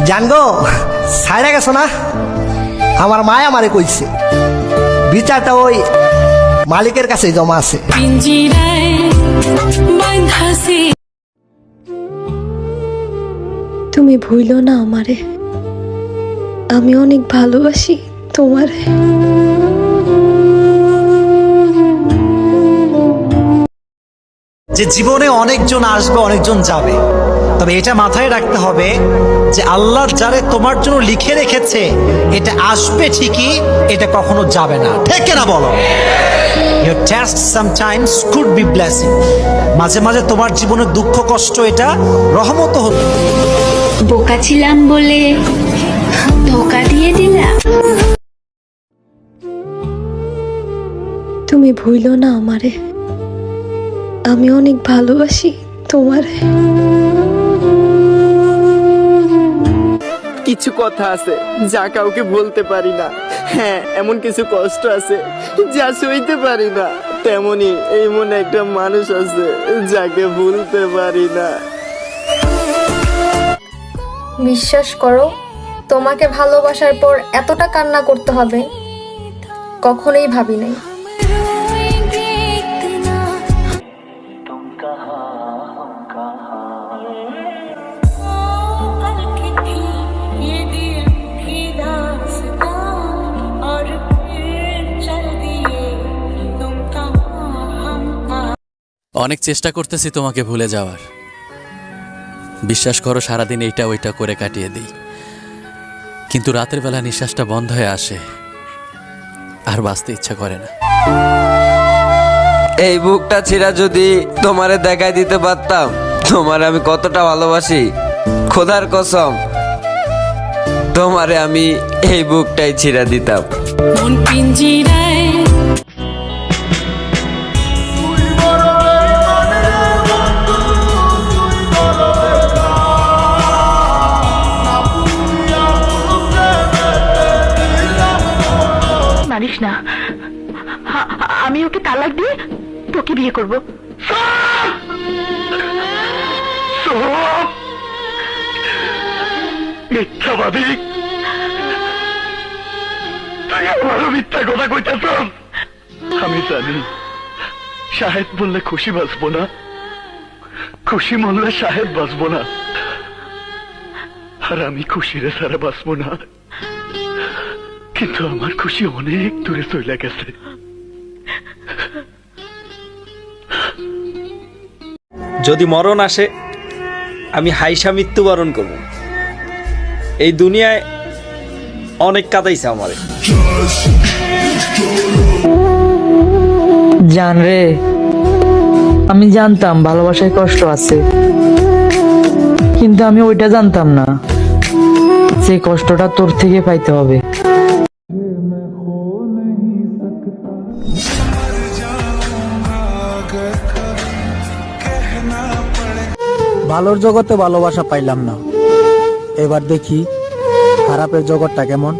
জানগো ছাইড়া গেছো না, আমার মায় আমারে কইছে বিচারটা ওই মালিকের কাছে জমা আছে। তুমি ভুইলো না আমারে, আমি অনেক ভালোবাসি তোমারে। যে জীবনে অনেকজন আসবে, অনেকজন যাবে, তবে এটা মাথায় রাখতে হবে যে আল্লাহ যারে তোমার জন্য লিখে রেখেছে এটা আসবে ঠিকই, এটা কখনো যাবে না। ঠিক না বলো? Your test sometimes could be blessing. মাঝে মাঝে তোমার জীবনে দুঃখ কষ্ট এটা রহমত হতো। বোকা ছিলাম বলে ধোকা দিয়ে দিলা। তুমি ভুইলো না আমারে, আমি অনেক ভালোবাসি তোমারে। কিছু কথা আছে যা কাউকে বলতে পারি না। হ্যাঁ, এমন কিছু কষ্ট আছে যা সইতে পারি না। তেমনি এমন একটা মানুষ আছে যাকে ভুলতে পারি না। বিশ্বাস করো, তোমাকে ভালোবাসার পর এতটা কান্না করতে হবে কখনোই ভাবি নাই। অনেক চেষ্টা করতেছি তোমাকে ভুলে যাওয়ার। বিশ্বাস করো, সারাদিন এইটা ওইটা করে কাটিয়ে দিই, কিন্তু রাতের বেলা নিঃশ্বাসটা বন্ধ হয়ে আসে, আর বাঁচতে ইচ্ছা করে না। এই বুকটা ছিঁড়া যদি তোমারে দেখাই দিতে পারতাম তোমারে আমি কতটা ভালোবাসি, খোদার কসম তোমারে আমি এই বুকটাই ছিঁড়া দিতাম। মন পিঞ্জিরায় মানিস না, আমি ওকে তালাক দিয়ে তোকে বিয়ে করবো। মিথ্যাবাদী, তুই আমারও মিথ্যা কথা কইতেছ। আমি জানি শাহেদ বললে খুশি বাঁচবো না, খুশি মরলে শাহেদ বাঁচবো না, আর আমি খুশিরে ছাড়া বাঁচবো না। কিন্তু আমার খুশি অনেক দূরে চলে গেছে। যদি মরণ আসে আমি হাইসা মৃত্যুবরণ করব। এই দুনিয়ায় অনেক কাঁদাইছে আমারে। জান রে, আমি জানতাম ভালোবাসায় কষ্ট আছে, কিন্তু আমি ওইটা জানতাম না সেই কষ্টটা তোর থেকে পাইতে হবে। ভালোর জগতে ভালোবাসা পাইলাম না, এবার দেখি খারাপের জগৎটা কেমন।